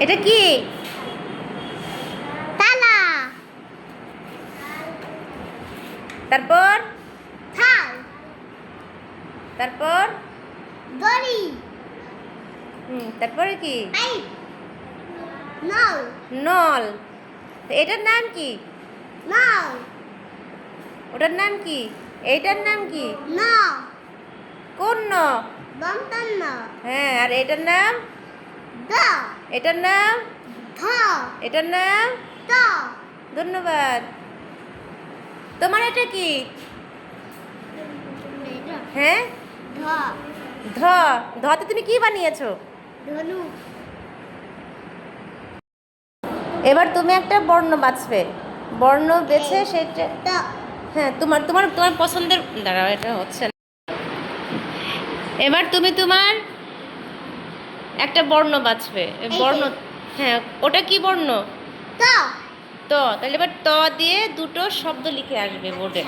এটা কি? তালা। তারপর থাল। তারপর দড়ি। তারপরে কি? পাইপ। নল। নল। এটার নাম কি? নল। ওটার নাম কি? এইটার নাম কি? ন। কোন ন? দন্তন ন। হ্যাঁ, আর এটার নাম? দ। এটার নাম? ধ। এটার নাম? ত। ধন্যবাদ। তোমার এটা কি? হ্যাঁ, ধ। ধ। ধতে তুমি কি বানিয়েছো? ধনু। এবার তুমি একটা বর্ণ বাছবে। বর্ণ বেছে সেটা। ত। হ্যাঁ, তোমার তোমার তোমার পছন্দের, দাঁড়াও, এটা হচ্ছে না। এবার তুমি তোমার একটা বর্ণ বাছবে। বর্ণ, হ্যাঁ, ওটা কি বর্ণ? ত। ত। তাহলে এবার ত দিয়ে দুটো শব্দ লিখে আসবে বোর্ডে।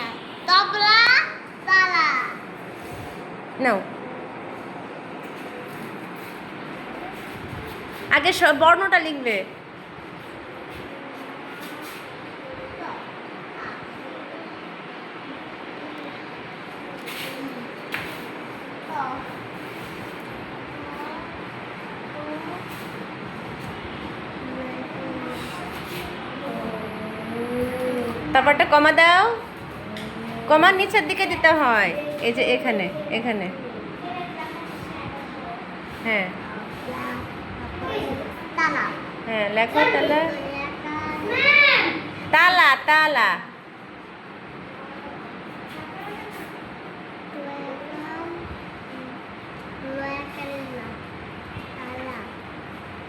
তবলা। তালা। নাও, আগে বর্ণটা লিখবে। তারপর একটা কমা দাও। কমা নিচের দিকে দিতে হয়, এই যে এখানে এখানে। হ্যাঁ তালা। হ্যাঁ, লেখো তালা। তালা তালা।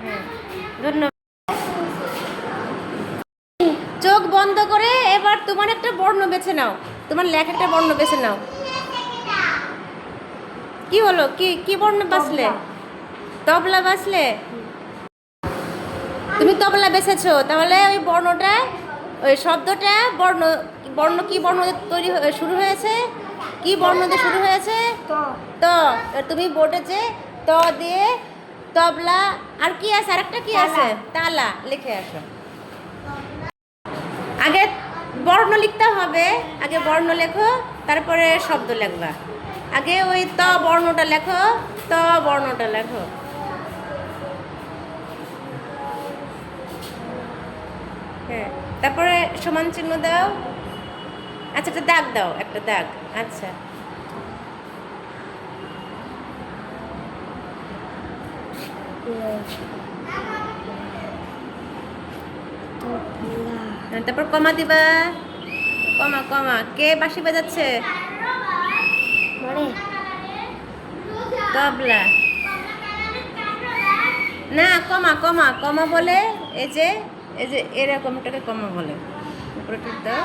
হ্যাঁ, ধন্যবাদ। চোখ বন্ধ করে এবার তোমার একটা বর্ণ বেছে নাও। তোমার লেখা একটা বর্ণ বেছে নাও। কি হলো? কি কি বর্ণ বাছলে? তবলা বাছলে? তুমি তবলা বেছেছো, তাহলে ওই বর্ণটা, ওই শব্দটা বর্ণ, বর্ণ কি বর্ণ দিয়ে তৈরি শুরু হয়েছে? কি বর্ণ দিয়ে শুরু হয়েছে? ত। তুমি বোর্ডে যে ত দিয়ে তবলা, আর কি আছে? আরেকটা কি আছে? তালা লিখে আসো। আগে বর্ণ লিখতে হবে, আগে বর্ণ লেখো, তারপরে শব্দ লেখবা। আগে ওই ত বর্ণটা লেখো, ত বর্ণটা লেখো। হ্যাঁ, তারপরে সমান চিহ্ন দাও। আচ্ছা, একটা দাগ দাও, একটা দাগ। আচ্ছা, তারপর কমা দিবা। কমা কমা। কে বাঁশি বাজাচ্ছে? তবলা। না, কমা কমা কমা বলে, এই যে এই যে এরকমটাকে কমা বলে। উপরে টিপ দাও।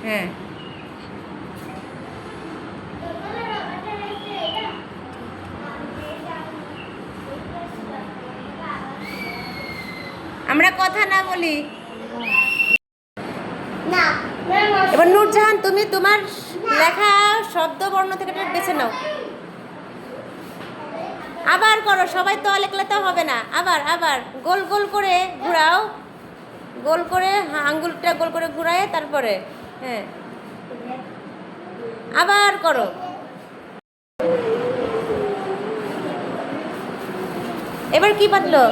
হ্যাঁ, আমরা কথা না বলি। না। এবার নূরজাহান, তুমি তোমার লেখা শব্দ বর্ণ থেকে একটা বেছে নাও। আবার করো, সবাই তো লেখলে তো হবে না। আবার আবার গোল গোল করে ঘোরাও। গোল করে আঙ্গুলটা গোল করে ঘুরায়, তারপরে হ্যাঁ আবার করো। এবার কি বাতলো?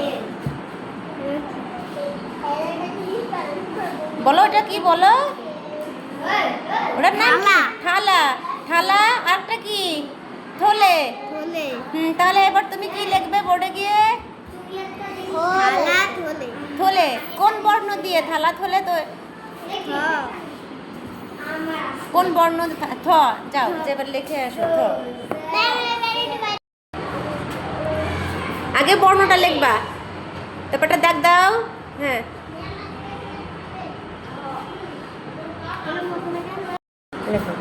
বলো, ওটা কি বলো? ওটার নাম কি? থালা। থালা। আরটা কি? থলে। তাহলে এবার তুমি কি লিখবে বোর্ডে গিয়ে? থালা থলে। থলে। কোন বর্ণ দিয়ে থালা থলে? তো কোন বর্ণ? থ। যাও, যেবার লিখে আসো থ। আগে বর্ণটা লিখবা, তারপরটা দাগ দাও। হ্যাঁ, লেখো।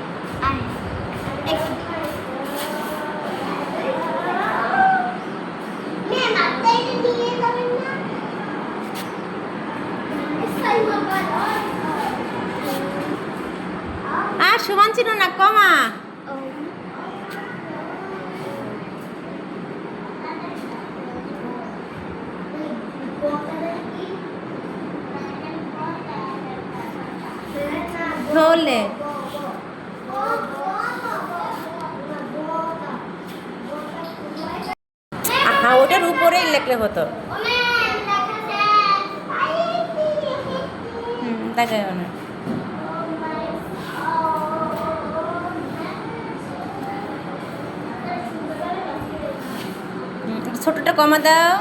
আর সমান চিহ্ন না, কমা। বললে? হ্যাঁ, ওটার উপরেই লিখলে হতো। দেখা যাবে না। ছোটটা কমা দাও।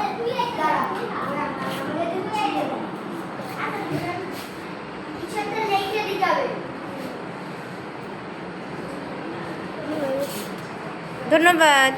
ধন্যবাদ।